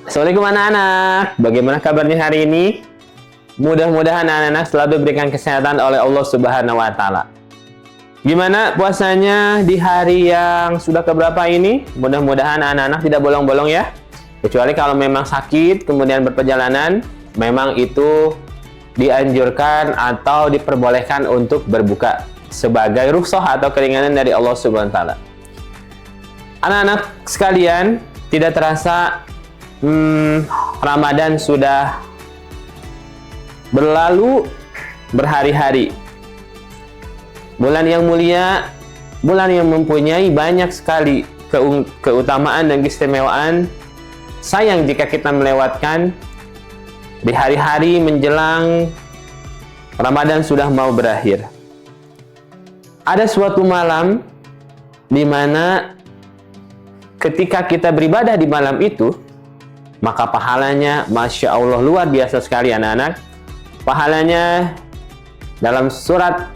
Assalamualaikum anak-anak. Bagaimana kabarnya hari ini? Mudah-mudahan anak-anak selalu diberikan kesehatan oleh Allah Subhanahu wa taala. Gimana puasanya di hari yang sudah keberapa ini? Mudah-mudahan anak-anak tidak bolong-bolong ya. Kecuali kalau memang sakit kemudian berperjalanan, memang itu dianjurkan atau diperbolehkan untuk berbuka sebagai rukhsah atau keringanan dari Allah Subhanahu wa taala. Anak-anak sekalian, tidak terasa Ramadan sudah berlalu berhari-hari. Bulan yang mulia, bulan yang mempunyai banyak sekali keutamaan dan keistimewaan. Sayang jika kita melewatkan di hari-hari menjelang Ramadan sudah mau berakhir. Ada suatu malam di mana ketika kita beribadah di malam itu, maka pahalanya Masya Allah luar biasa sekali anak-anak. Pahalanya dalam salah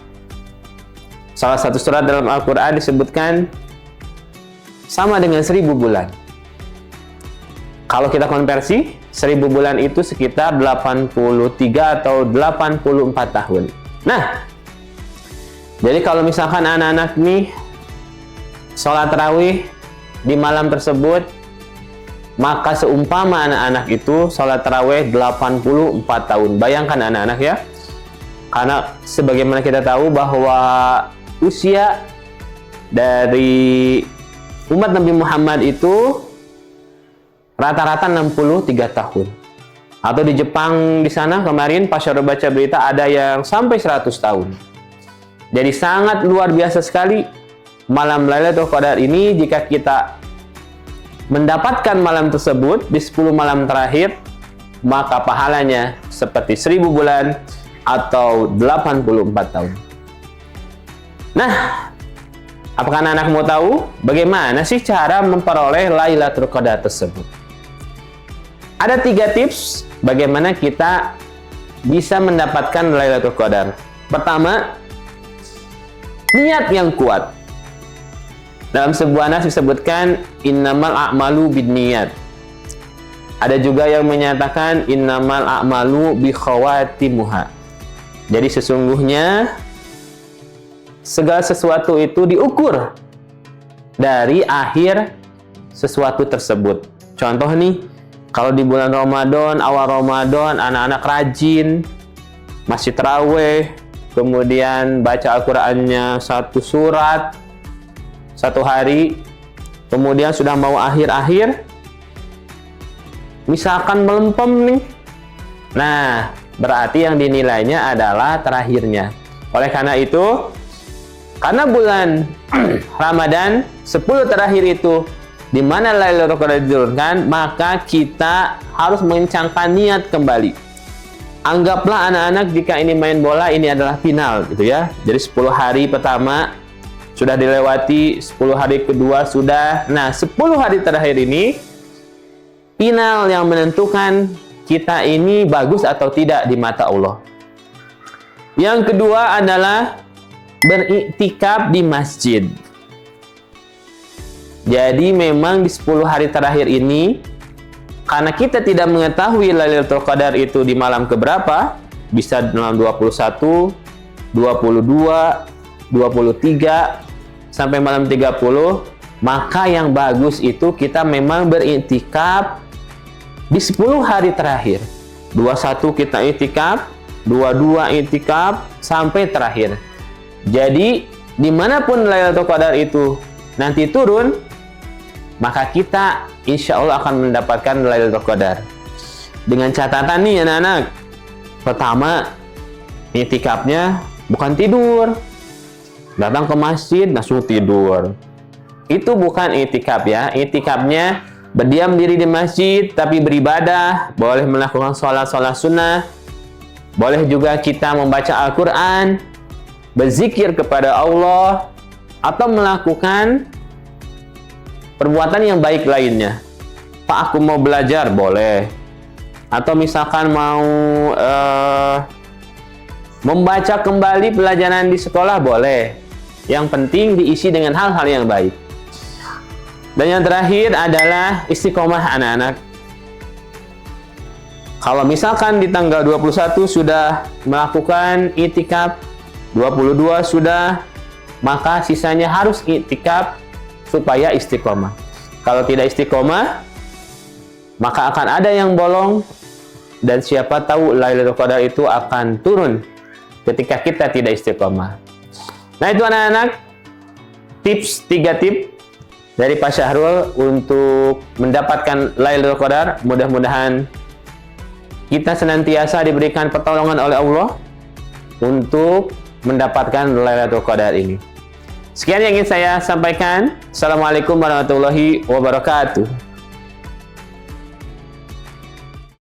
satu surat dalam Al-Quran disebutkan sama dengan 1000 bulan. Kalau kita konversi, 1000 bulan itu sekitar 83 atau 84 tahun. Nah, jadi kalau misalkan anak-anak nih sholat tarawih di malam tersebut, maka seumpama anak-anak itu sholat tarawih 84 tahun. Bayangkan anak-anak ya. Karena sebagaimana kita tahu bahwa usia dari umat Nabi Muhammad itu rata-rata 63 tahun. Atau di Jepang di sana kemarin pas saya baca berita ada yang sampai 100 tahun. Jadi sangat luar biasa sekali malam Lailatul Qadar ini. Jika kita mendapatkan malam tersebut di 10 malam terakhir, maka pahalanya seperti 1000 bulan atau 84 tahun. Nah, apakah anak-anak mau tahu bagaimana sih cara memperoleh Lailatul Qadar tersebut? Ada 3 tips bagaimana kita bisa mendapatkan Lailatul Qadar. Pertama, niat yang kuat. Dalam sebuah nas disebutkan innamal a'malu binniyat. Ada juga yang menyatakan innamal a'malu bi khawatimuha. Jadi sesungguhnya segala sesuatu itu diukur dari akhir sesuatu tersebut. Contoh nih, kalau di bulan Ramadan, awal Ramadan, anak-anak rajin masih tarawih, kemudian baca Al-Qur'annya 1 surat 1 hari, kemudian sudah mau akhir-akhir, misalkan melempem nih, nah berarti yang dinilainya adalah terakhirnya. Oleh karena itu, karena bulan Ramadan 10 terakhir itu di mana Lailatul Qadar diturunkan, maka kita harus mengencangkan niat kembali. Anggaplah anak-anak jika ini main bola, ini adalah final gitu ya. Jadi 10 hari pertama sudah dilewati, 10 hari kedua sudah. Nah, 10 hari terakhir ini final yang menentukan kita ini bagus atau tidak di mata Allah. Yang kedua adalah beriktikaf di masjid. Jadi memang di 10 hari terakhir ini, karena kita tidak mengetahui Lailatul Qadar itu di malam keberapa, bisa dalam 21, 22, 23 sampai malam 30, maka yang bagus itu kita memang beriktikaf di 10 hari terakhir. 21 kita iktikaf, 22 iktikaf sampai terakhir. Jadi dimanapun Lailatul Qadar itu nanti turun, maka kita insya Allah akan mendapatkan Lailatul Qadar. Dengan catatan nih anak-anak, pertama, iktikafnya bukan tidur, datang ke masjid langsung tidur. Itu bukan iktikaf ya. Iktikafnya berdiam diri di masjid tapi beribadah, boleh melakukan sholat-sholat sunnah, boleh juga kita membaca Al-Quran, berzikir kepada Allah, atau melakukan perbuatan yang baik lainnya. Pak, aku mau belajar, boleh. Atau misalkan mau membaca kembali pelajaran di sekolah, boleh. Yang penting diisi dengan hal-hal yang baik. Dan yang terakhir adalah istiqomah anak-anak. Kalau misalkan di tanggal 21 sudah melakukan itikaf, 22 sudah, maka sisanya harus itikaf supaya istiqomah. Kalau tidak istiqomah, maka akan ada yang bolong, dan siapa tahu Lailatul Qadar itu akan turun ketika kita tidak istiqomah. Nah, itu anak-anak, tips 3 tips dari Pak Syahrul untuk mendapatkan Lailatul Qadar. Mudah-mudahan kita senantiasa diberikan pertolongan oleh Allah untuk mendapatkan Lailatul Qadar ini. Sekian yang ingin saya sampaikan. Assalamualaikum warahmatullahi wabarakatuh.